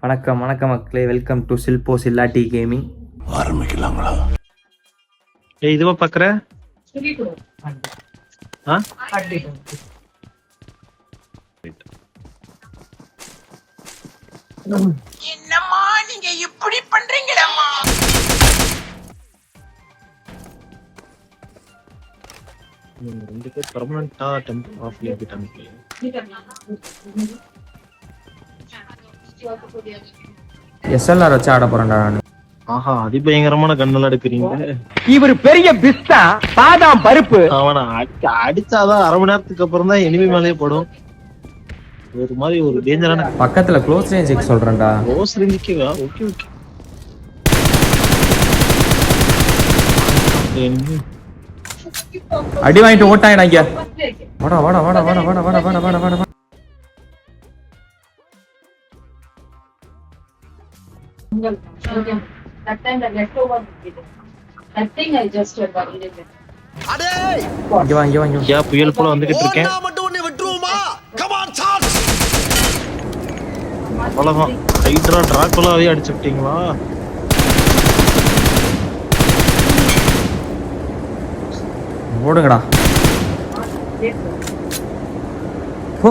வணக்கம் வணக்கம் மக்களே, வெல்கம் டு சில்போ சில்லாட்டி கேமிங். ஆரம்பிக்கலாங்களா? இதுவா பாக்குற? என்னம்மா நீங்க இப்படி பண்றீங்களம்மா? ரெண்டு பேர் பெர்மனன்ட்டா டெம்ப் ஆஃப் பண்ணிட்டாங்க. எஸ்எல்ஆர் வச்சு ஆட போறேன்டா நான். ஆஹா, அதிபயங்கரமான கண்ணெல்லாம் எடுக்கிறீங்க. இவர் பெரிய பிஸ்தா பாதாம் பருப்பு. அவனை அடிச்சாதான் அரை மணி நேரத்துக்கு அப்புறம் தான் எனிமி மேலேயே படும். ஒரு மாதிரி ஒரு டேஞ்சரான பக்கத்துல க்ளோஸ் ரேஞ்சுக்கு சொல்றேன்டா. க்ளோஸ் ரேஞ்சுக்கு ஓகே ஓகே. அடி வாங்கிட்டு ஓட்டாங்கடா இங்க. வாடா வாடா வாடா வாடா வாடா வாடா வாடா வாடா வாடா. That time the leftover that thing I just buried it. அடேய் இங்க வா இங்க வா இங்க வா. யா புயல் போல வந்துகிட்டு இருக்கேன். நான் மட்டும் உன்னை விட்டுருவோமா? Come on charge. அவ்வளவுதான். ஹைட்ரா டிராகுலாவே அடிச்சு விட்டீங்களா? ஓடுங்கடா. ஓ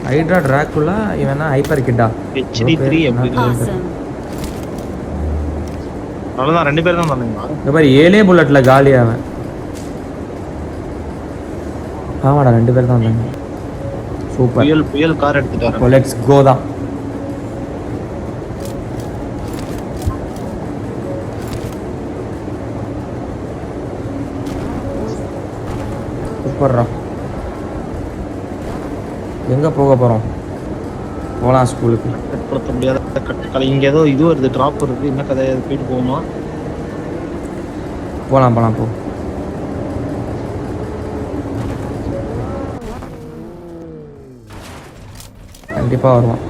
ஹைட்ரா டிராகுலா, இவனா ஹைப்பர் கிட்டா. HD3 எப்படி? அவ்வளவுதான், ரெண்டு பேரும் தான் வந்தாங்க. இந்த மாதிரி 7 புல்லட்ல காலி அவன். ஆமாடா, 2 பேர் தான் வந்தாங்க. சூப்பர். புயல் கார் எடுத்துட்டாரு. லெட்ஸ் கோ தான். சூப்பர்ரா. எங்க போக போறோம்? போலாம் ஸ்கூலுக்கு. கட்டுப்படுத்த முடியாத கட்டுக்கலை. இங்க ஏதோ இது வருது, டிராப் வருது. என்ன கதை? போயிட்டு போகுமா? போலாம் போலாம் போ. கண்டிப்பா வருவான்.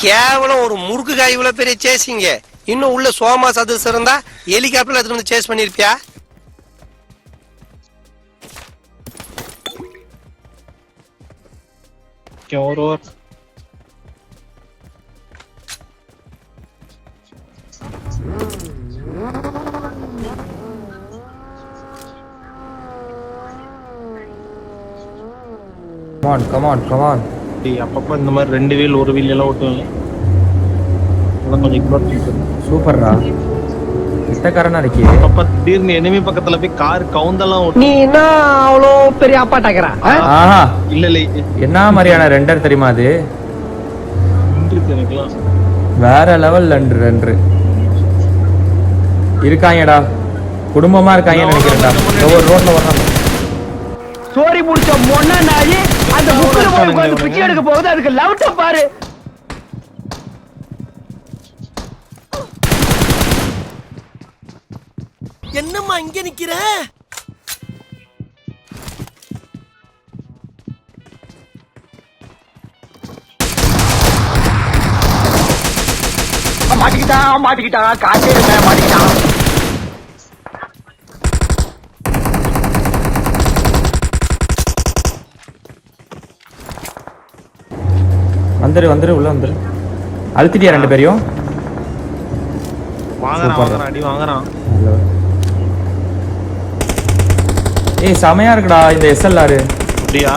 கேவலம் ஒரு முறுக்கு காய் இவ்வளவு பெரிய சேசிங்க. இன்னும் உள்ள சோமா சதுசு இருந்தா ஹெலிகாப்டர்ல எடுத்து வந்து சேஸ் பண்ணிருப்பியா? Over. Come on come on. அப்பப்ப இந்த மாதிரி 2 வீல் 1 வீல் எல்லாம் ஓட்டுவாங்க. அதெல்லாம் கொஞ்சம் இக்னோர் பண்ணிட்டு. சூப்பர்ரா. கிட்டக்காரனா இருக்கே. அப்பப்ப திடீர்னு எனிமி பக்கத்துல போய் கார் கவுந்தெல்லாம் ஓட்டு. நீ என்ன அவ்வளோ பெரிய அப்பாட்டாக்குற? ஆஹா, இல்ல என்ன மாதிரியான ரெண்டர் தெரியுமா அது? எனக்குலாம் வேற லெவல் ரெண்டு இருக்காங்கடா. குடும்பமா இருக்காங்கன்னு நினைக்கிறேன்டா. ஒவ்வொரு ரோட்ல வர்றாங்க. சோரி முடிச்ச மொன்ன நாயி அந்த முக்குல போய் உட்கார்ந்து பிச்சை எடுக்க போகுது. அதுக்கு லவுட்ட பாரு. என்னம்மா இங்க நிக்கிற? மாட்டிக்கிட்டான் காசே இல்ல, மாட்டிக்கிட்டான். வந்துரு உள்ள வந்துரு. அழுத்திட்டியா 2 பேரையும்? வாங்குறான் அடி வாங்குறான். ஏய் செமையா இருக்குடா இந்த எஸ்எல்ஆர். அப்படியா?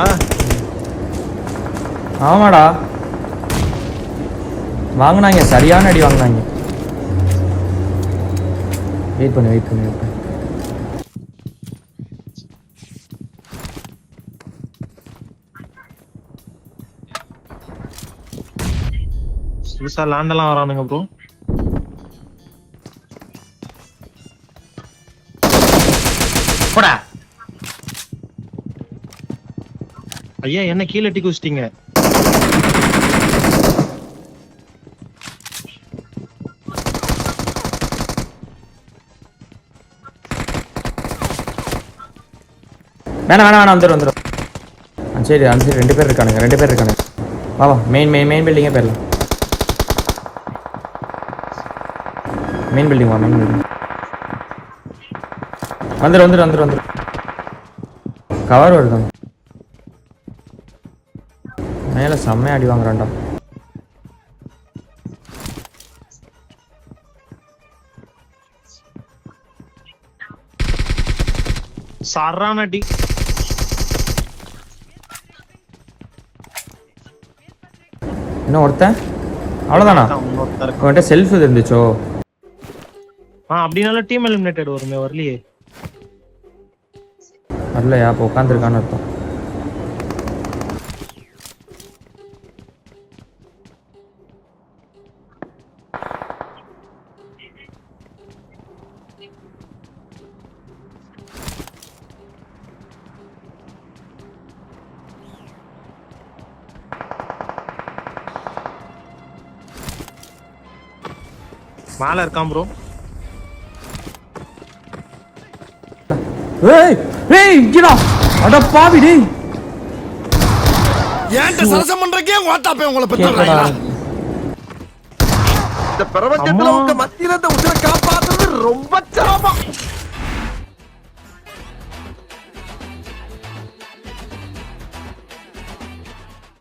ஆமாடா, வாங்கினாங்க, சரியான அடி வாங்கினாங்க. வெயிட் பண்ணு. புதுசா லேண்டெல்லாம் வரானுங்க ப்ரோ. போடா ஐயா, என்ன கீழே எட்டி குச்சிட்டீங்க? வேணாம் வந்துடும். சரி அந்த சரி 2 பேர் இருக்கானுங்க. வா மெயின் பில்டிங்கே போயிடலாம். மெயின் பில்டிங் வந்துடும். கவர் வருது. மேல செம்மையா அடி வாங்குறான்டா. சரான அடி. இன்னும் ஒருத்தன் அவ்வளோதானா? இன்னொருத்தர். அவன்கிட்ட செல்ஃப் இருந்துச்சோ? அப்படினாலும் டீம் எலிமினேட்டட் வருமே, வரலையே. வரலையா? அப்போ உட்காந்துருக்கான்னு அர்த்தம். மேல இருக்கான் ப்ரோ. ஏய் ஏய் இங்கடா. அட பாவி டேய். ஏன்ட்ட சரசம் பண்றக்கே ஓட்டாப்பே உங்களை பெத்தறாங்களா? இந்த பிரபஞ்சத்துல உங்க மத்தியில இந்த உயிரை காப்பாத்துறது ரொம்ப சிரமம்.